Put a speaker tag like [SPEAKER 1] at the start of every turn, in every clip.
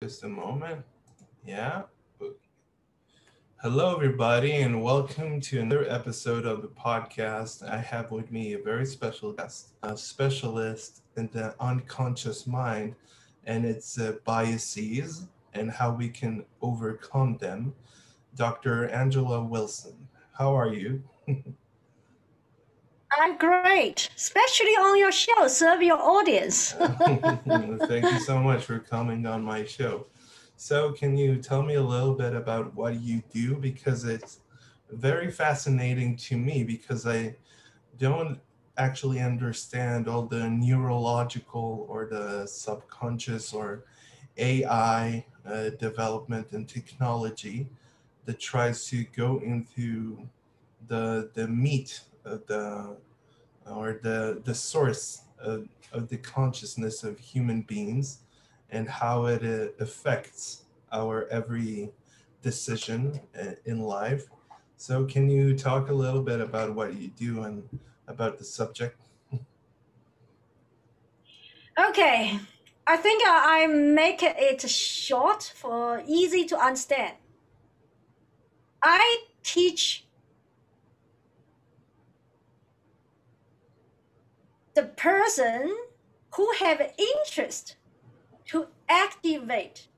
[SPEAKER 1] Just a moment. Yeah. Hello, everybody, and welcome to another episode of the podcast. I have with me a very special guest, a specialist in the unconscious mind and its biases and how we can overcome them. Dr. Angela Wilson. How are you?
[SPEAKER 2] I'm great, especially on your show, serve your audience.
[SPEAKER 1] Thank you so much for coming on my show. So, can you tell me a little bit about what you do? Because it's very fascinating to me because I don't actually understand all the neurological or the subconscious or AI development and technology that tries to go into the meat of the or the source of the consciousness of human beings and how it affects our every decision in life. So, can you talk a little bit about what you do and about the subject?
[SPEAKER 2] Okay, I think I make it short for easy to understand. I teach the person who have interest to activate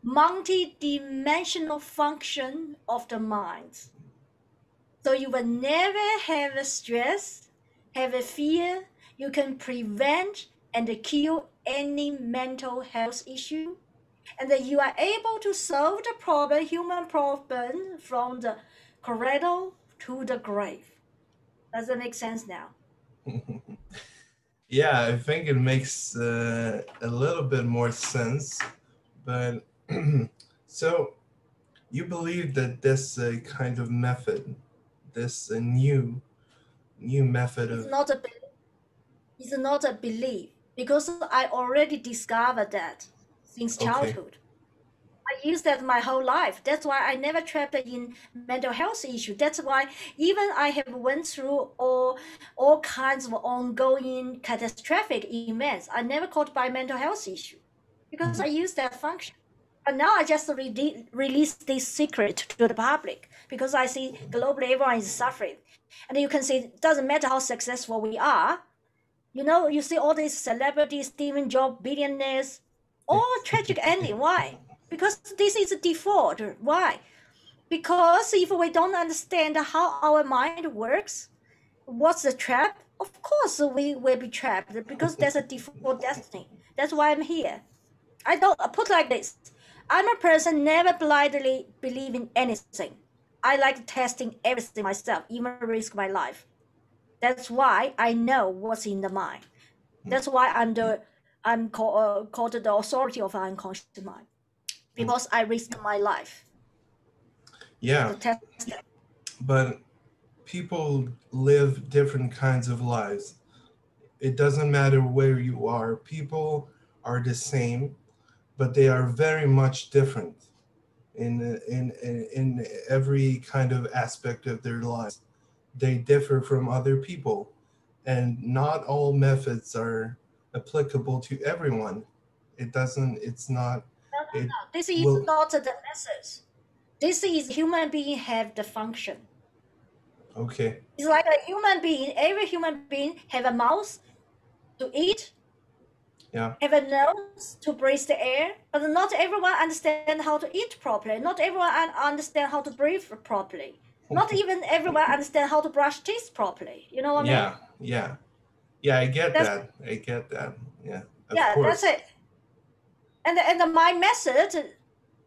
[SPEAKER 2] multi-dimensional function of the mind. So you will never have a stress, have a fear. You can prevent and cure any mental health issue. And that you are able to solve the problem, human problem, from the cradle to the grave. Does that make sense now?
[SPEAKER 1] Yeah, I think it makes a little bit more sense. But so you believe that this kind of method, this new method
[SPEAKER 2] It's
[SPEAKER 1] of
[SPEAKER 2] not a it's not a belief because I already discovered that since
[SPEAKER 1] okay.
[SPEAKER 2] childhood. I used that my whole life. That's why I never trapped in mental health issue. That's why even I have went through all kinds of ongoing catastrophic events. I never caught by mental health issue because I use that function. But now I just release this secret to the public because I see globally everyone is suffering. And you can see it doesn't matter how successful we are. You see all these celebrities, Stephen Jobs, billionaires, all tragic ending. Why? Because this is a default. Why? Because if we don't understand how our mind works, what's the trap? Of course, we will be trapped because there's a default destiny. That's why I'm here. I don't put like this. I'm a person never blindly believe in anything. I like testing everything myself, even risk my life. That's why I know what's in the mind. That's why I'm called the authority of unconscious mind because I risk my life
[SPEAKER 1] Yeah,
[SPEAKER 2] to test it.
[SPEAKER 1] but people live different kinds of lives. It doesn't matter where you are. People are the same, but they are very much different in every kind of aspect of their lives. They differ from other people, and not all methods are applicable to everyone. It doesn't. It's not.
[SPEAKER 2] No, no,
[SPEAKER 1] It
[SPEAKER 2] no. This is
[SPEAKER 1] will.
[SPEAKER 2] not the message. This is human being have the function.
[SPEAKER 1] Okay.
[SPEAKER 2] It's like a human being. Every human being have a mouth to eat,
[SPEAKER 1] Yeah.
[SPEAKER 2] have a nose to breathe the air, but not everyone understand how to eat properly. Not everyone understand how to breathe properly. Not even everyone understand how to brush teeth properly. You know what I mean?
[SPEAKER 1] Yeah. Yeah. Yeah. I get
[SPEAKER 2] That's
[SPEAKER 1] that. I get that. Yeah. Of
[SPEAKER 2] yeah, that's
[SPEAKER 1] course.
[SPEAKER 2] it. And my method,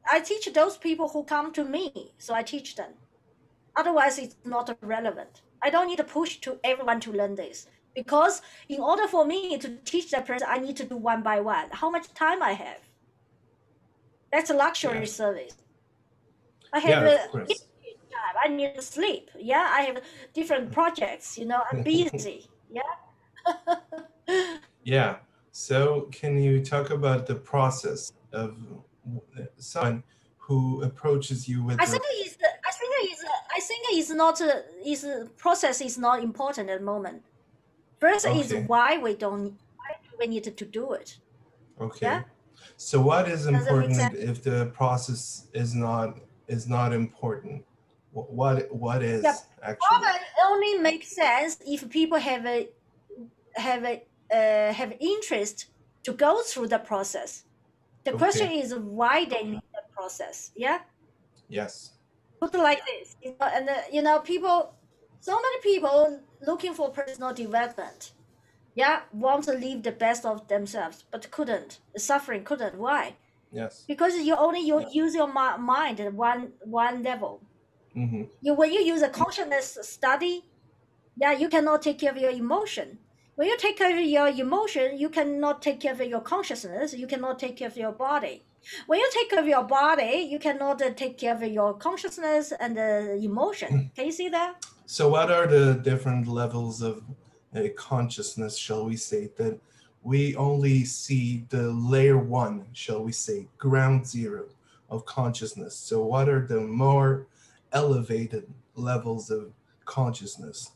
[SPEAKER 2] I teach those people who come to me, so I teach them. Otherwise, it's not relevant. I don't need to push to everyone to learn this because in order for me to teach that person, I need to do one by one. How much time I have? That's a
[SPEAKER 1] Yeah.
[SPEAKER 2] luxury service. I have
[SPEAKER 1] Yeah. Of course.
[SPEAKER 2] time. I need to sleep. Yeah, I have different projects. I'm busy. Yeah.
[SPEAKER 1] Yeah. So, can you talk about the process of someone who approaches you with
[SPEAKER 2] I
[SPEAKER 1] the
[SPEAKER 2] think it's not is process is not important at the moment. First is
[SPEAKER 1] okay,
[SPEAKER 2] why do we need to do it?
[SPEAKER 1] okay,
[SPEAKER 2] Yeah.
[SPEAKER 1] So what is
[SPEAKER 2] Does it make sense?
[SPEAKER 1] important if the process is not important? What
[SPEAKER 2] Yeah,
[SPEAKER 1] is actually?
[SPEAKER 2] probably only makes sense if people have a have interest to go through the process. The question
[SPEAKER 1] Okay.
[SPEAKER 2] is why they need the process. Yeah,
[SPEAKER 1] Yes.
[SPEAKER 2] put it like this, and people, so many people looking for personal development. Yeah, want to live the best of themselves, but couldn't. Suffering couldn't. Why?
[SPEAKER 1] Yes.
[SPEAKER 2] Because you use your mind at one level.
[SPEAKER 1] Mm-hmm.
[SPEAKER 2] When you use a consciousness study, yeah, you cannot take care of your emotion. When you take care of your emotion, you cannot take care of your consciousness. You cannot take care of your body. When you take care of your body, you cannot take care of your consciousness and emotion. Can you see that?
[SPEAKER 1] So what are the different levels of consciousness, shall we say, that we only see the layer one, shall we say, ground zero of consciousness? So what are the more elevated levels of consciousness?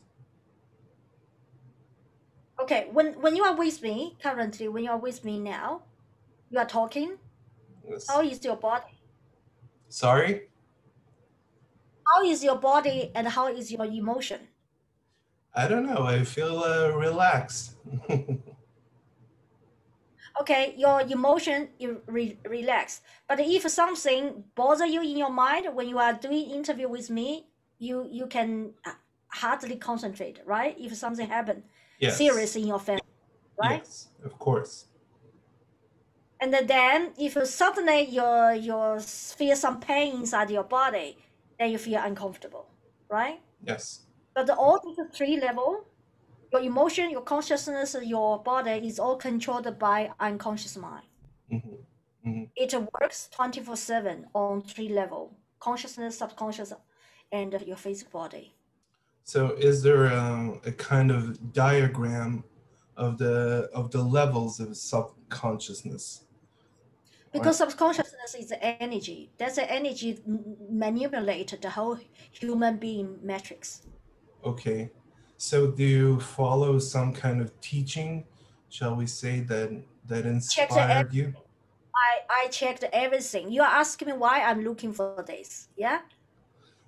[SPEAKER 2] Okay, when you are with me currently, when you are with me now, you are talking.
[SPEAKER 1] Yes.
[SPEAKER 2] How is your body?
[SPEAKER 1] Sorry?
[SPEAKER 2] How is your body and how is your emotion?
[SPEAKER 1] I don't know. I feel relaxed.
[SPEAKER 2] Okay, your emotion you relax. But if something bother you in your mind when you are doing interview with me, you can hardly concentrate, right? If something happen
[SPEAKER 1] Yes.
[SPEAKER 2] serious in your family, right?
[SPEAKER 1] Yes, of course.
[SPEAKER 2] And then if suddenly you feel some pain inside your body, then you feel uncomfortable, right?
[SPEAKER 1] Yes.
[SPEAKER 2] But all these three level, your emotion, your consciousness, your body is all controlled by unconscious mind.
[SPEAKER 1] Hmm. Hmm.
[SPEAKER 2] It works 24/7 on three level: consciousness, subconscious, and your physical body.
[SPEAKER 1] So is there a kind of diagram of the levels of subconsciousness?
[SPEAKER 2] Because
[SPEAKER 1] Or
[SPEAKER 2] subconsciousness is energy. That's the energy manipulate the whole human being matrix.
[SPEAKER 1] okay. So do you follow some kind of teaching, shall we say, that
[SPEAKER 2] Checked
[SPEAKER 1] inspired you?
[SPEAKER 2] I checked everything. You are asking me why I'm looking for this. Yeah.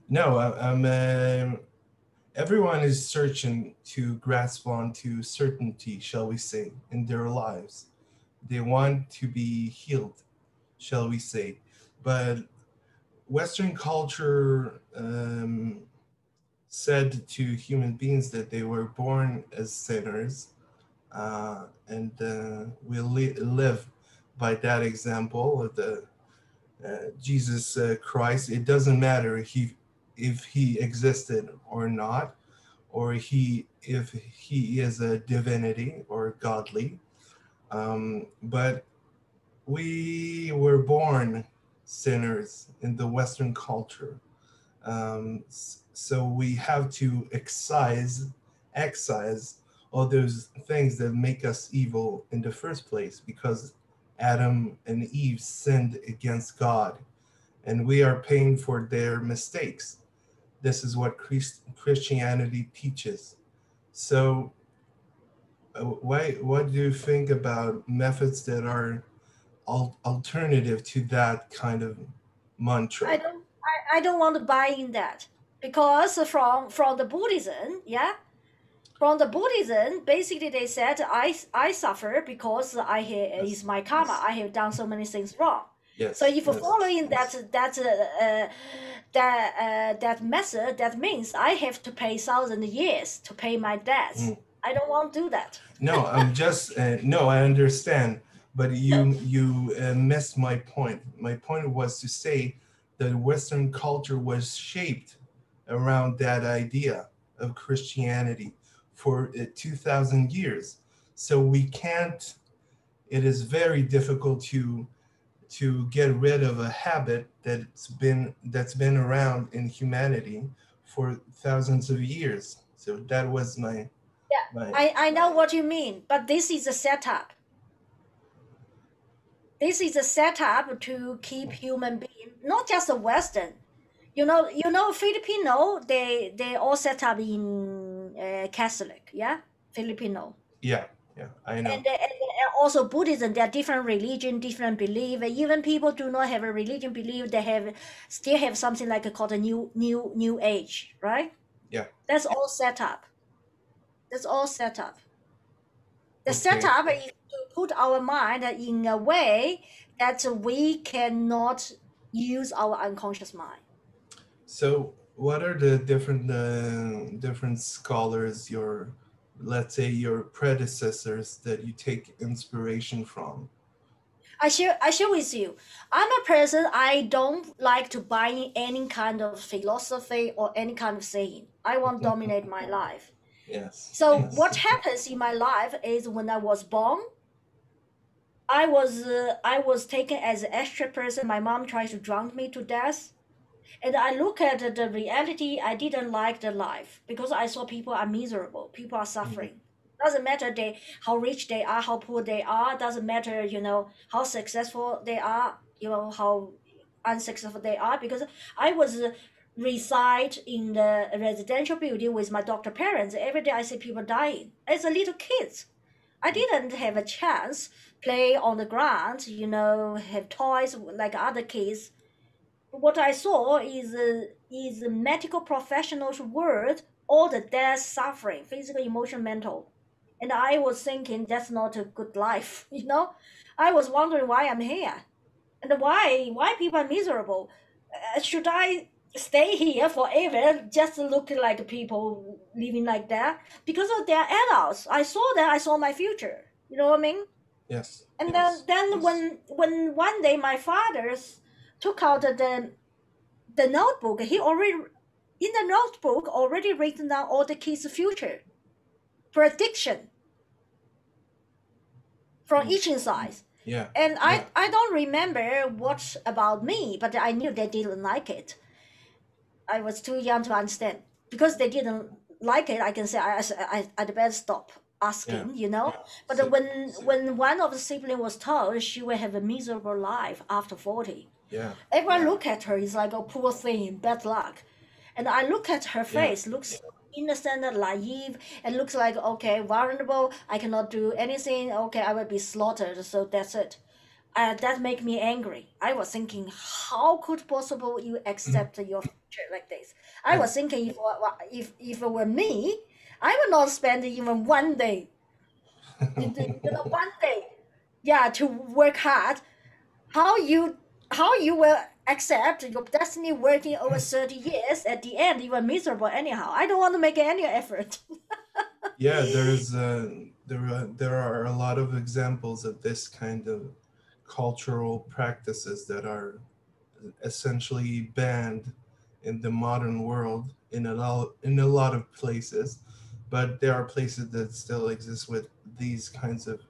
[SPEAKER 1] No, everyone is searching to grasp onto certainty, shall we say, in their lives. They want to be healed, shall we say. But Western culture said to human beings that they were born as sinners, and we live by that example of the Jesus Christ. It doesn't matter if he existed or not, or if he is a divinity or godly. But we were born sinners in the Western culture. So we have to excise all those things that make us evil in the first place, because Adam and Eve sinned against God, and we are paying for their mistakes. This is what Christianity teaches. So, what do you think about methods that are alternative to that kind of mantra?
[SPEAKER 2] I don't want to buy in that because from the Buddhism, yeah, from the Buddhism, basically they said I suffer because is
[SPEAKER 1] Yes,
[SPEAKER 2] my karma.
[SPEAKER 1] yes,
[SPEAKER 2] I have done so many things wrong. So
[SPEAKER 1] yes,
[SPEAKER 2] if
[SPEAKER 1] yes,
[SPEAKER 2] following that method, that means I have to pay 1,000 years to pay my debts.
[SPEAKER 1] Mm.
[SPEAKER 2] I don't want to do that.
[SPEAKER 1] No, I'm just no. I understand, but
[SPEAKER 2] No.
[SPEAKER 1] you missed my point. My point was to say that Western culture was shaped around that idea of Christianity for 2,000 years. So we can't. It is very difficult to get rid of a habit that's been around in humanity for thousands of years. So that was
[SPEAKER 2] Yeah,
[SPEAKER 1] my
[SPEAKER 2] I know what you mean, but this is a setup. This is a setup to keep human being, not just the Western. Filipino. They all set up in Catholic. Yeah, Filipino.
[SPEAKER 1] yeah. Yeah, I know.
[SPEAKER 2] And also Buddhism, there are different religion, different belief. Even people do not have a religion belief, they have still have something like called a new age, right?
[SPEAKER 1] Yeah.
[SPEAKER 2] That's all set up. That's all set up. The
[SPEAKER 1] Okay.
[SPEAKER 2] setup is to put our mind in a way that we cannot use our unconscious mind.
[SPEAKER 1] So, what are the different scholars, your, let's say, your predecessors that you take inspiration from?
[SPEAKER 2] I share with you. I'm a person, I don't like to buy any kind of philosophy or any kind of saying. I want to dominate my life.
[SPEAKER 1] Yes,
[SPEAKER 2] So
[SPEAKER 1] yes.
[SPEAKER 2] what happens in my life is when I was born, I was taken as an extra person. My mom tried to drown me to death. And I look at the reality, I didn't like the life because I saw people are miserable, people are
[SPEAKER 1] Mhm.
[SPEAKER 2] suffering. Doesn't matter how rich they are, how poor they are, doesn't matter, how successful they are, how unsuccessful they are, because I was reside in the residential building with my doctor parents. Every day I see people dying. As a little kids. I didn't have a chance play on the ground, have toys like other kids. What I saw is the medical professionals' word, all the death, suffering, physical, emotional, mental, and I was thinking that's not a good life. I was wondering why I'm here and why people are miserable. Should I stay here forever just look like people living like that? Because of their adults, I saw that. I saw my future. You know what I mean?
[SPEAKER 1] Yes,
[SPEAKER 2] And then,
[SPEAKER 1] yes,
[SPEAKER 2] then
[SPEAKER 1] yes.
[SPEAKER 2] when one day my father took out the notebook, he already in the notebook already written down all the kids' future prediction from
[SPEAKER 1] Mm.
[SPEAKER 2] each inside.
[SPEAKER 1] Yeah,
[SPEAKER 2] And
[SPEAKER 1] yeah.
[SPEAKER 2] I don't remember what about me, but I knew they didn't like it. I was too young to understand. Because they didn't like it, I can say I'd better stop
[SPEAKER 1] Yeah,
[SPEAKER 2] asking.
[SPEAKER 1] yeah.
[SPEAKER 2] But
[SPEAKER 1] So,
[SPEAKER 2] when one of the siblings was told she will have a miserable life after 40,
[SPEAKER 1] yeah,
[SPEAKER 2] everyone
[SPEAKER 1] yeah,
[SPEAKER 2] look at her is like, oh, poor thing, bad luck. And I look at her
[SPEAKER 1] yeah.
[SPEAKER 2] face, looks so innocent, naive, and looks like, okay, vulnerable. I cannot do anything. Okay, I will be slaughtered. So that's it. That make me angry. I was thinking, how could possible you accept your future like this? I
[SPEAKER 1] Yeah.
[SPEAKER 2] was thinking, if it were me, I would not spend even one day, one day, yeah, to work hard. How you how you will accept your destiny working over 30 years? At the end you are miserable anyhow. I don't want to make any effort.
[SPEAKER 1] Yeah, there are a lot of examples of this kind of cultural practices that are essentially banned in the modern world in a lot of places, but there are places that still exist with these kinds of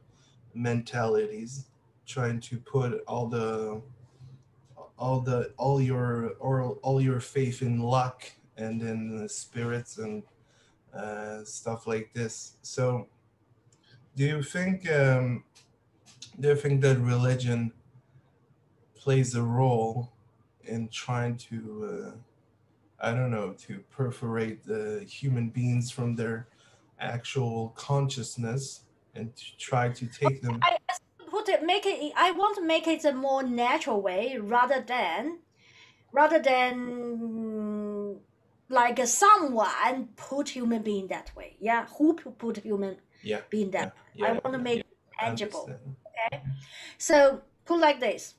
[SPEAKER 1] mentalities, trying to put all your faith in luck and in the spirits and stuff like this. So, do you think um, do you think that religion plays a role in trying to I don't know, to perforate the human beings from their actual consciousness and to try to take them?
[SPEAKER 2] I I want to make it a more natural way rather than like someone put human being that way. Yeah, who put human
[SPEAKER 1] Yeah,
[SPEAKER 2] being that
[SPEAKER 1] yeah,
[SPEAKER 2] way. I
[SPEAKER 1] yeah,
[SPEAKER 2] want to
[SPEAKER 1] yeah.
[SPEAKER 2] make it
[SPEAKER 1] I
[SPEAKER 2] tangible.
[SPEAKER 1] understand.
[SPEAKER 2] Okay, so put like this: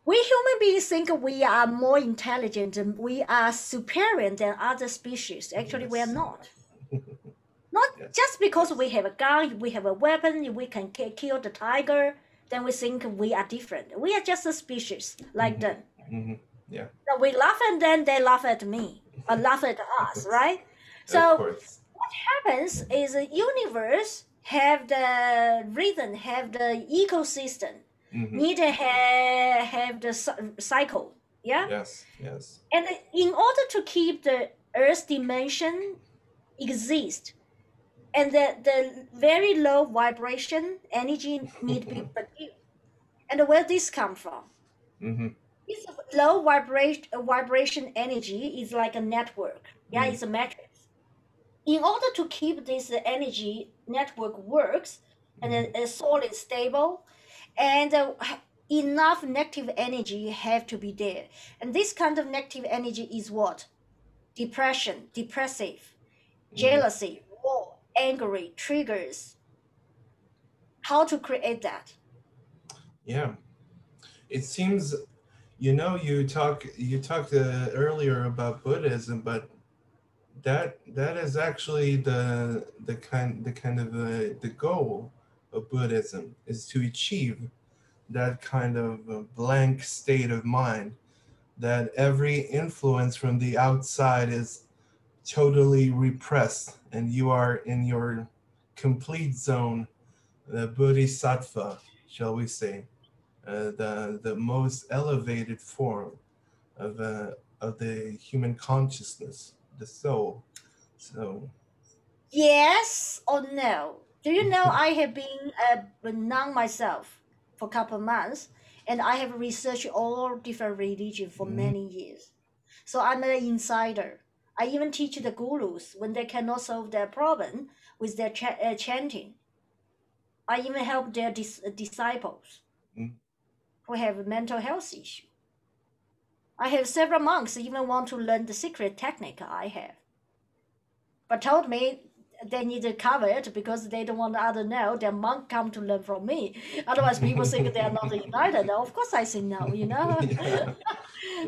[SPEAKER 2] we human beings think we are more intelligent and we are superior than other species. Actually, we are
[SPEAKER 1] Yes,
[SPEAKER 2] not. Not
[SPEAKER 1] yes,
[SPEAKER 2] just because we
[SPEAKER 1] yes.
[SPEAKER 2] have a gun, we have a weapon, we can kill the tiger, then we think we are different. We are just a species like
[SPEAKER 1] Hmm.
[SPEAKER 2] them.
[SPEAKER 1] Hmm. Yeah,
[SPEAKER 2] So we laugh at them, they laugh at me, or laugh at us, right?
[SPEAKER 1] of
[SPEAKER 2] So
[SPEAKER 1] course.
[SPEAKER 2] happens is the universe have the rhythm, have the ecosystem,
[SPEAKER 1] Hmm.
[SPEAKER 2] need to have the cycle, yeah.
[SPEAKER 1] Yes, yes.
[SPEAKER 2] And in order to keep the Earth dimension exist, and the very low vibration energy need to be produced. And where this come from?
[SPEAKER 1] Hmm.
[SPEAKER 2] This low vibration energy is like a network. Yeah,
[SPEAKER 1] Mm.
[SPEAKER 2] it's a matrix. in order to keep this energy network works and
[SPEAKER 1] Mhm.
[SPEAKER 2] solid, stable, and enough negative energy have to be there. And this kind of negative energy is what? Depression, depressive,
[SPEAKER 1] Mhm.
[SPEAKER 2] jealousy, war, angry, triggers. How to create that?
[SPEAKER 1] Yeah, it seems, you talked earlier about Buddhism, but that is actually the kind of the goal of Buddhism is to achieve that kind of blank state of mind, that every influence from the outside is totally repressed and you are in your complete zone, the bodhisattva, shall we say, the most elevated form of the human consciousness, the soul. So
[SPEAKER 2] Yes or no? Do you know I have been a nun myself for a couple of months, and I have researched all different religions for
[SPEAKER 1] mm,
[SPEAKER 2] many years. So I'm an insider. I even teach the gurus when they cannot solve their problem with their chanting. I even help their disciples
[SPEAKER 1] mm,
[SPEAKER 2] who have mental health issue. I have several monks even want to learn the secret technique I have, but told me they need to cover it because they don't want other know their monk come to learn from me. Otherwise, people think they are not united. Of course, I say no.
[SPEAKER 1] yeah,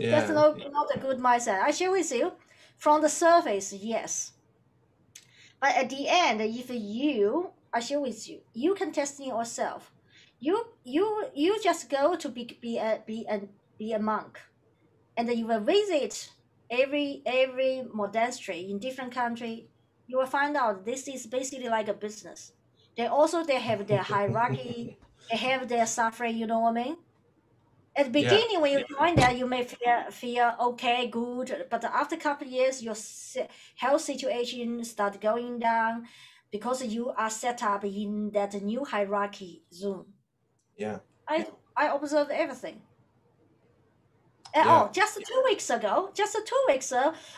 [SPEAKER 2] That's
[SPEAKER 1] yeah,
[SPEAKER 2] not a good mindset. I share with you from the surface, yes, but at the end, if you, I share with you, you can test in yourself. You just go to be a monk, and you will visit every monastery in different country. You will find out this is basically like a business. They have their hierarchy, they have their suffering, you know what I mean? At the
[SPEAKER 1] yeah,
[SPEAKER 2] beginning when you join there you may feel okay, good, but after a couple of years your health situation start going down because you are set up in that new hierarchy zone.
[SPEAKER 1] yeah,
[SPEAKER 2] I observe everything.
[SPEAKER 1] yeah.
[SPEAKER 2] Oh, just 2 weeks ago,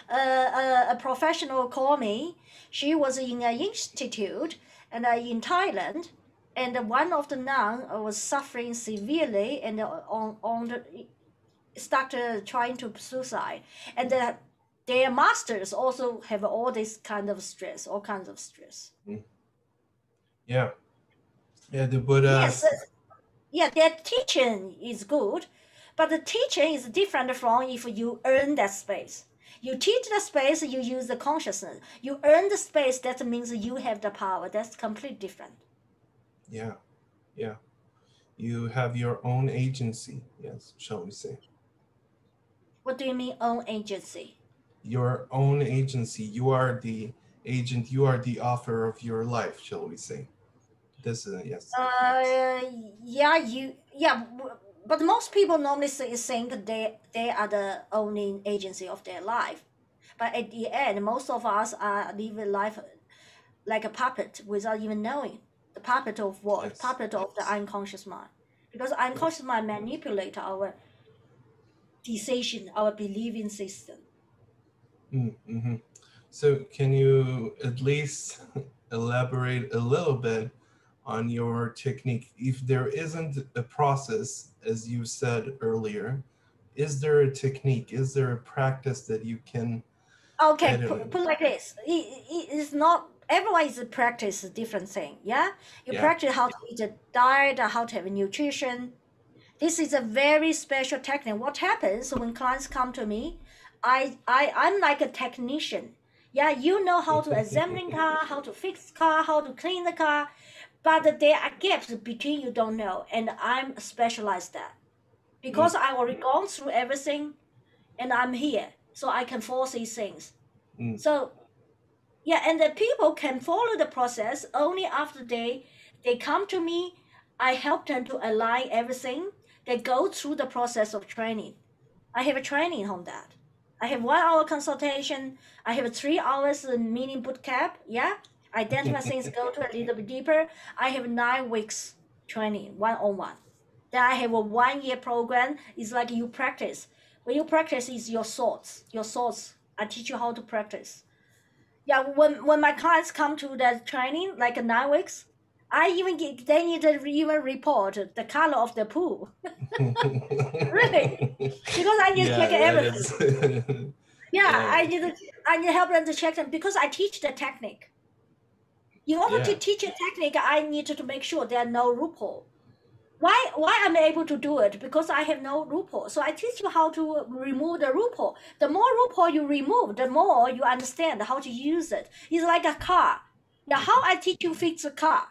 [SPEAKER 2] a professional called me. She was in an institute and in Thailand, and one of the nun was suffering severely and on the started trying to suicide, and their masters also have all this kind of stress, all kinds of stress.
[SPEAKER 1] Mm, yeah, yeah. The
[SPEAKER 2] Yes,
[SPEAKER 1] Buddha's.
[SPEAKER 2] yeah, their teaching is good, but the teaching is different from if you earn that space. You teach the space, you use the consciousness. You earn the space, that means you have the power. That's completely different.
[SPEAKER 1] Yeah, yeah. You have your own agency. Yes, shall we say?
[SPEAKER 2] What do you mean own agency?
[SPEAKER 1] Your own agency. You are the agent. You are the author of your life, shall we say? This is yes.
[SPEAKER 2] Uh, yeah, but most people normally think they are the owning agency of their life. But at the end, most of us are living life like a puppet without even knowing. The puppet of what?
[SPEAKER 1] Yes,
[SPEAKER 2] Puppet of the unconscious mind. Because
[SPEAKER 1] yes.
[SPEAKER 2] unconscious mind manipulate our decision, our believing system.
[SPEAKER 1] Mm-hmm. So, can you at least elaborate a little bit on your technique? If there isn't a process, as you said earlier, is there a technique? Is there a practice that you can
[SPEAKER 2] Okay,
[SPEAKER 1] edit?
[SPEAKER 2] put like this. It is not everyone is practice a different thing. Yeah, you
[SPEAKER 1] Yeah.
[SPEAKER 2] practice how to eat a diet, how to have a nutrition. This is a very special technique. What happens when clients come to me? I'm like a technician. Yeah, you know how to examine car, how to fix car, how to clean the car, but there are gaps between you don't know, and I'm specialized that
[SPEAKER 1] Mm,
[SPEAKER 2] because I already gone through everything, and I'm here, so I can force these things.
[SPEAKER 1] mm,
[SPEAKER 2] So yeah, and the people can follow the process only after they come to me. I help them to align everything. They go through the process of training. I have a training on that. I have 1 hour consultation. I have 3 hours mini boot camp. Yeah, identify things, go to a little bit deeper. I have 9 weeks training, one on one. Then I have a 1 year program. It's like you practice. When you practice, is your thoughts. Your thoughts. I teach you how to practice. Yeah, when my clients come to the training, like 9 weeks, they need to even report the color of the pool. Really, because I need to check
[SPEAKER 1] Yeah, that
[SPEAKER 2] everything.
[SPEAKER 1] is.
[SPEAKER 2] Yeah,
[SPEAKER 1] Yeah,
[SPEAKER 2] I need help them to check them because I teach the technique. In order to
[SPEAKER 1] yeah.
[SPEAKER 2] teach a technique, I need to make sure there are no loophole. Why I'm able to do it? Because I have no loophole. So I teach you how to remove the loophole. The more loophole you remove, the more you understand how to use it. It's like a car. Yeah, how I teach you fix a car.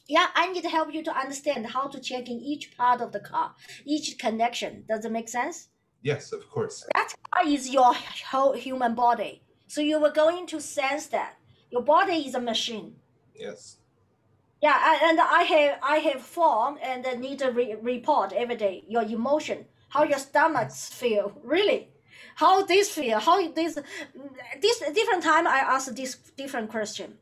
[SPEAKER 2] Yeah, I need to help you to understand how to check in each part of the car, each connection. Does it make sense?
[SPEAKER 1] Yes, of course.
[SPEAKER 2] That car is your whole human body. So you were going to sense that your body is a machine.
[SPEAKER 1] Yes.
[SPEAKER 2] Yeah, and I have form and need to report every day your emotion, how your stomachs feel, really, how this feel, how this different time I ask this different question.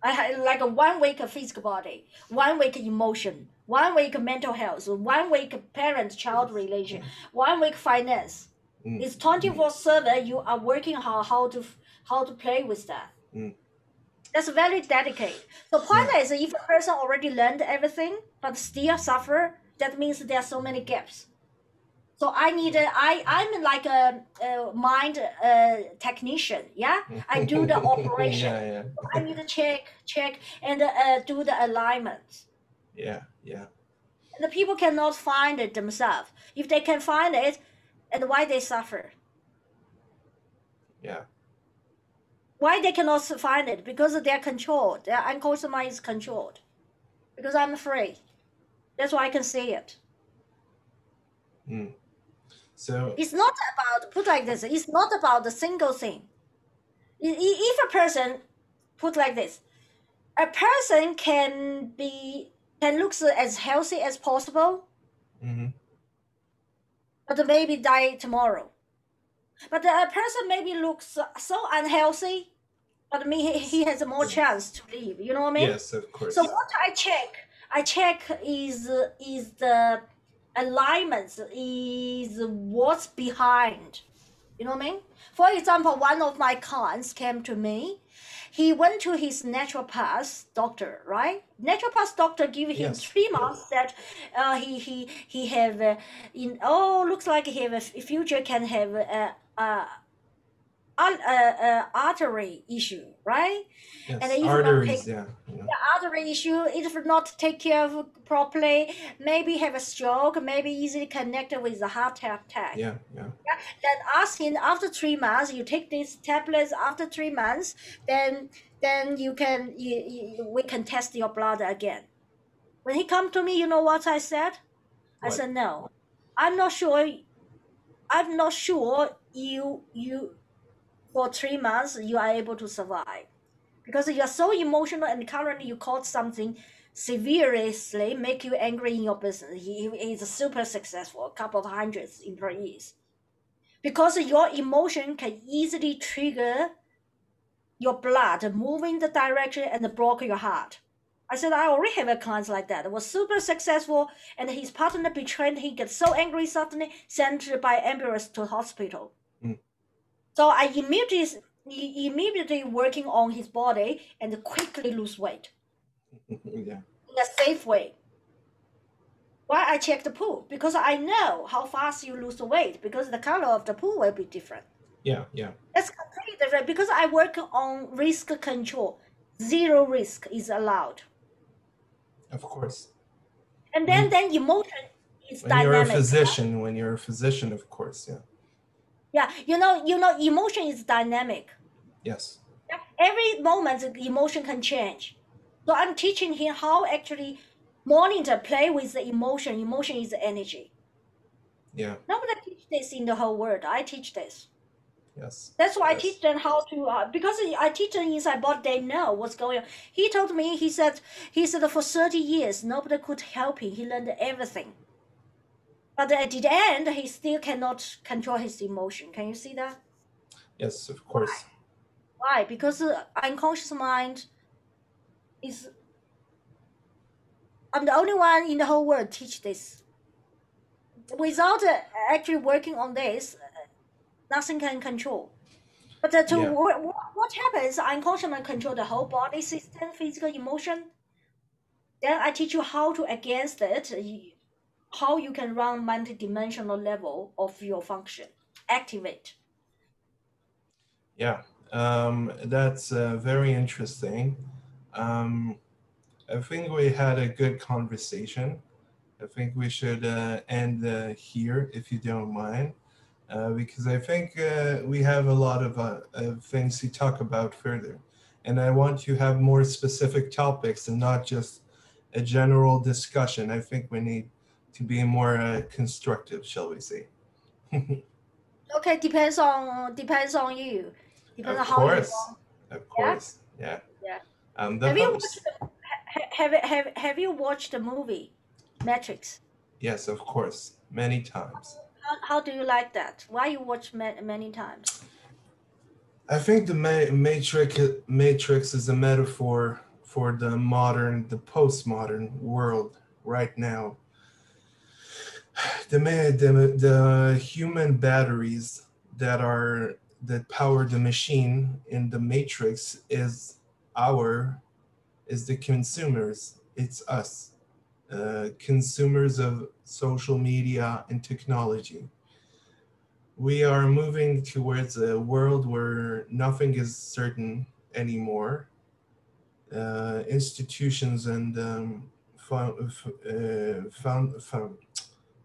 [SPEAKER 2] I had like a 1 week of physical body, 1 week emotion, 1 week mental health, 1 week parent-child relation, 1 week finance.
[SPEAKER 1] Mm,
[SPEAKER 2] It's 24/7. You are working hard how to play with that.
[SPEAKER 1] mm,
[SPEAKER 2] That's very dedicated. So point
[SPEAKER 1] yeah.
[SPEAKER 2] is, if a person already learned everything but still suffer, that means there are so many gaps. So I'm like a mind technician. Yeah, I do the operation.
[SPEAKER 1] Yeah, yeah.
[SPEAKER 2] So I need to check and do the alignment.
[SPEAKER 1] Yeah, yeah.
[SPEAKER 2] And the people cannot find it themselves. If they can find it, and why they suffer?
[SPEAKER 1] Yeah.
[SPEAKER 2] Why they cannot find it? Because they're controlled. Their unconscious mind is controlled. Because I'm afraid. That's why I can see it.
[SPEAKER 1] Mm. So,
[SPEAKER 2] It's not about, put like this, it's not about the single thing. If a person, put like this, a person can look as healthy as possible,
[SPEAKER 1] mhm,
[SPEAKER 2] but maybe die tomorrow. But a person maybe looks so unhealthy, but he has more chance to live. You know what I mean?
[SPEAKER 1] yes, of
[SPEAKER 2] So
[SPEAKER 1] course.
[SPEAKER 2] what I check is the alignments, is what's behind. You know what I mean? For example, one of my clients came to me. He went to his naturopath doctor, right? Naturopath doctor give him
[SPEAKER 1] Yes.
[SPEAKER 2] 3 months that he have looks like he have a future can have artery issue, right? And
[SPEAKER 1] Yes.
[SPEAKER 2] if not take
[SPEAKER 1] Arteries, yeah. Yeah.
[SPEAKER 2] other issue, if not take care of properly, maybe have a stroke, maybe easily connected with a heart attack.
[SPEAKER 1] Yeah, yeah.
[SPEAKER 2] Then ask him after 3 months, you take these tablets after 3 months, then you can we can test your blood again. When he come to me, you know what I said? I
[SPEAKER 1] What?
[SPEAKER 2] said no. I'm not sure. I'm not sure you for 3 months you are able to survive because you're so emotional and currently you caught something severely make you angry in your business. He is super successful, a couple of hundreds employees. Because your emotion can easily trigger your blood moving the direction and block your heart. I said I already have a client like that. It was super successful, and his partner betrayed. He gets so angry suddenly, sent by ambulance to hospital.
[SPEAKER 1] Mm.
[SPEAKER 2] So I immediately working on his body and quickly lose weight
[SPEAKER 1] Yeah.
[SPEAKER 2] in a safe way. Why I check the pool? Because I know how fast you lose the weight because the color of the pool will be different.
[SPEAKER 1] Yeah, yeah.
[SPEAKER 2] That's completely different because I work on risk control. Zero risk is allowed.
[SPEAKER 1] Of course.
[SPEAKER 2] And
[SPEAKER 1] When
[SPEAKER 2] then emotion is
[SPEAKER 1] when you're a
[SPEAKER 2] dynamic.
[SPEAKER 1] physician, of course, yeah.
[SPEAKER 2] Yeah, emotion is dynamic.
[SPEAKER 1] Yes.
[SPEAKER 2] Every moment the emotion can change. So I'm teaching him how actually monitor, play with the emotion. Emotion is energy.
[SPEAKER 1] Yeah.
[SPEAKER 2] Nobody teach this in the whole world. I teach this.
[SPEAKER 1] Yes.
[SPEAKER 2] That's why I
[SPEAKER 1] Yes.
[SPEAKER 2] teach them how to because I teach them inside body, they know what's going on. He told me, he said for 30 years nobody could help him. He learned everything. But at the end, he still cannot control his emotion. Can you see that?
[SPEAKER 1] Yes, of course.
[SPEAKER 2] Why? Because unconscious mind is. I'm the only one in the whole world teach this. Without actually working on this, nothing can control. But
[SPEAKER 1] Yeah.
[SPEAKER 2] what happens? Unconsciously control the whole body system, physical, emotion. Then I teach you how to against it, how you can run multi-dimensional level of your function, activate.
[SPEAKER 1] Yeah. That's very interesting. Um, I think we had a good conversation. I think we should end here, if you don't mind, because I think we have a lot of things to talk about further. And I want to have more specific topics and not just a general discussion. I think we need to be more constructive, shall we say.
[SPEAKER 2] Okay, depends on you. Depends
[SPEAKER 1] Of
[SPEAKER 2] on how you
[SPEAKER 1] course.
[SPEAKER 2] want.
[SPEAKER 1] Of
[SPEAKER 2] Yeah,
[SPEAKER 1] course. Yeah.
[SPEAKER 2] yeah.
[SPEAKER 1] I'm the
[SPEAKER 2] Have you watched
[SPEAKER 1] host.
[SPEAKER 2] the, have you watched the movie Matrix?
[SPEAKER 1] Yes, of course. Many times.
[SPEAKER 2] How do you like that? Why you watch many times?
[SPEAKER 1] I think the Matrix is a metaphor for the postmodern world right now. The human batteries that power the machine in the Matrix our is the consumers. It's us, consumers of social media and technology. We are moving towards a world where nothing is certain anymore. Institutions and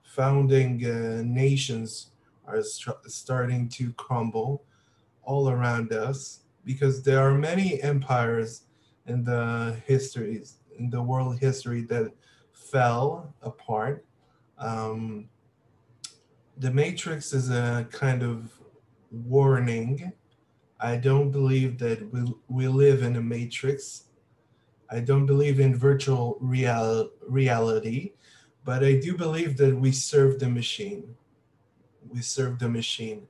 [SPEAKER 1] founding nations are starting to crumble all around us because there are many empires in the world history that fell apart. Um, the Matrix is a kind of warning. I don't believe that we live in a matrix. I don't believe in reality, but I do believe that we serve the machine. We serve the machine.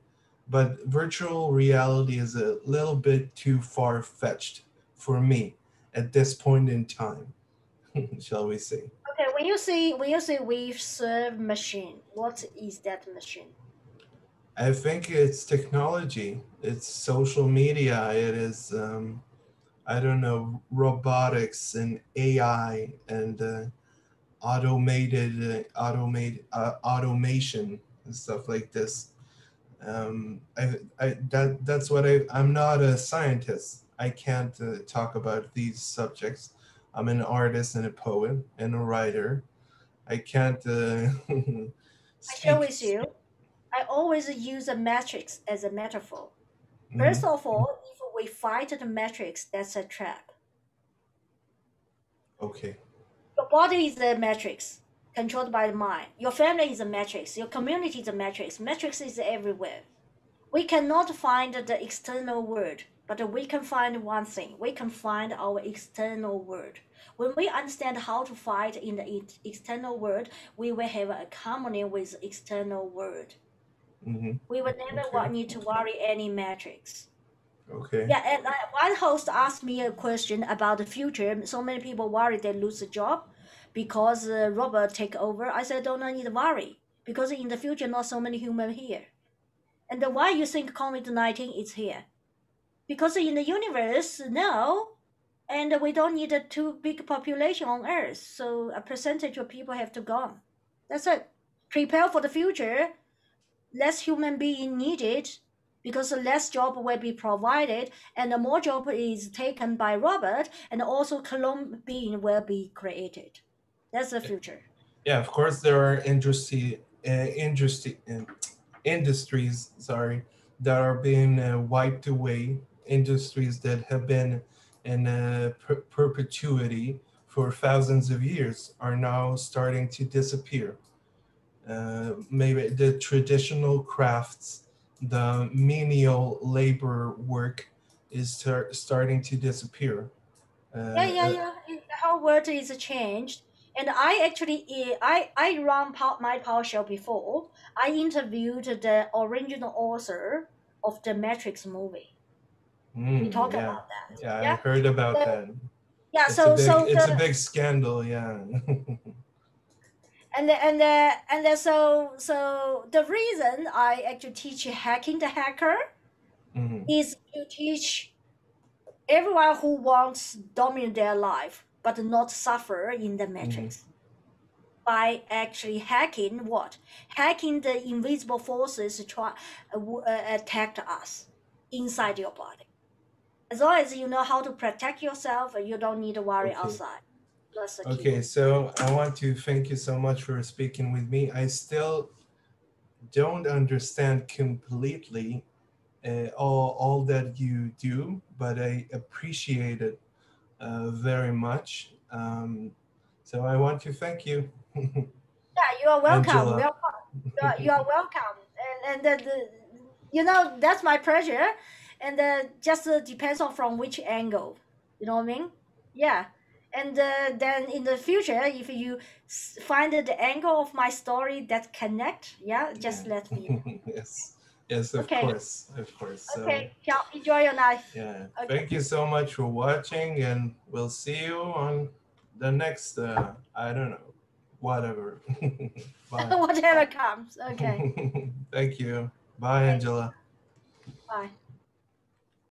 [SPEAKER 1] But virtual reality is a little bit too far fetched for me at this point in time, shall we say.
[SPEAKER 2] Okay, when you say we serve machine, what is that machine?
[SPEAKER 1] I think it's technology, it's social media, it is I don't know, robotics and AI and automation and stuff like this. That's what I'm not a scientist. I can't talk about these subjects. I'm an artist and a poet and a writer. I can't
[SPEAKER 2] I share
[SPEAKER 1] speak.
[SPEAKER 2] with you. I always use a matrix as a metaphor. First
[SPEAKER 1] Mhm.
[SPEAKER 2] of all, if we fight the matrix, that's a trap.
[SPEAKER 1] Okay.
[SPEAKER 2] Your body is a matrix controlled by the mind. Your family is a matrix. Your community is a matrix. Matrix is everywhere. We cannot find the external world, but we can find one thing. We can find our external world. When we understand how to fight in the external world, we will have a harmony with external world.
[SPEAKER 1] Hmm.
[SPEAKER 2] We will never
[SPEAKER 1] Okay.
[SPEAKER 2] need to worry any matrix.
[SPEAKER 1] Okay.
[SPEAKER 2] Yeah, and one host asked me a question about the future. So many people worry they lose a job because robot take over. I said, don't need to worry because in the future, not so many human here. And then why you think COVID-19 is here? Because in the universe, no, and we don't need a too big population on Earth. So a percentage of people have to gone. That's it. Prepare for the future. Less human being needed because less job will be provided and the more job is taken by robot and also clone being will be created. That's the future.
[SPEAKER 1] Yeah, of course there are industries, sorry, that are being wiped away. Industries that have been in perpetuity for thousands of years are now starting to disappear. Maybe the traditional crafts, the menial labor work is starting to disappear.
[SPEAKER 2] Yeah,
[SPEAKER 1] Uh,
[SPEAKER 2] yeah,
[SPEAKER 1] uh,
[SPEAKER 2] yeah. The whole world is changed. And I actually, I run my PowerShell before. I interviewed the original author of the Matrix movie. We talk
[SPEAKER 1] yeah,
[SPEAKER 2] about that.
[SPEAKER 1] yeah, I
[SPEAKER 2] Yeah.
[SPEAKER 1] heard about
[SPEAKER 2] So,
[SPEAKER 1] that.
[SPEAKER 2] yeah.
[SPEAKER 1] It's a big,
[SPEAKER 2] So
[SPEAKER 1] it's a
[SPEAKER 2] the
[SPEAKER 1] big scandal. Yeah.
[SPEAKER 2] so the reason I actually teach hacking the hacker
[SPEAKER 1] Hmm.
[SPEAKER 2] is to teach everyone who wants dominate their life but not suffer in the
[SPEAKER 1] Hmm.
[SPEAKER 2] matrix by actually hacking what? Hacking the invisible forces to try attack us inside your body. As long as you know how to protect yourself, you don't need to worry
[SPEAKER 1] Okay.
[SPEAKER 2] outside. That's the key.
[SPEAKER 1] Okay. So I want to thank you so much for speaking with me. I still don't understand completely all that you do, but I appreciate it very much. So I want to thank you,
[SPEAKER 2] Yeah, you are welcome.
[SPEAKER 1] Angela.
[SPEAKER 2] You are welcome. That's my pleasure. And just depends on from which angle. You know what I mean? Yeah. And then in the future, if you find the angle of my story that connect, yeah,
[SPEAKER 1] Yeah.
[SPEAKER 2] just let me know.
[SPEAKER 1] Yes. Yes, of
[SPEAKER 2] Okay.
[SPEAKER 1] course. Of course.
[SPEAKER 2] Okay.
[SPEAKER 1] So,
[SPEAKER 2] Ciao. Enjoy your night.
[SPEAKER 1] yeah.
[SPEAKER 2] Okay.
[SPEAKER 1] Thank you so much for watching, and we'll see you on the next, I don't know, whatever. Bye.
[SPEAKER 2] Whatever comes. Okay.
[SPEAKER 1] Thank you. Bye,
[SPEAKER 2] Thank you.
[SPEAKER 1] Angela.
[SPEAKER 2] Bye.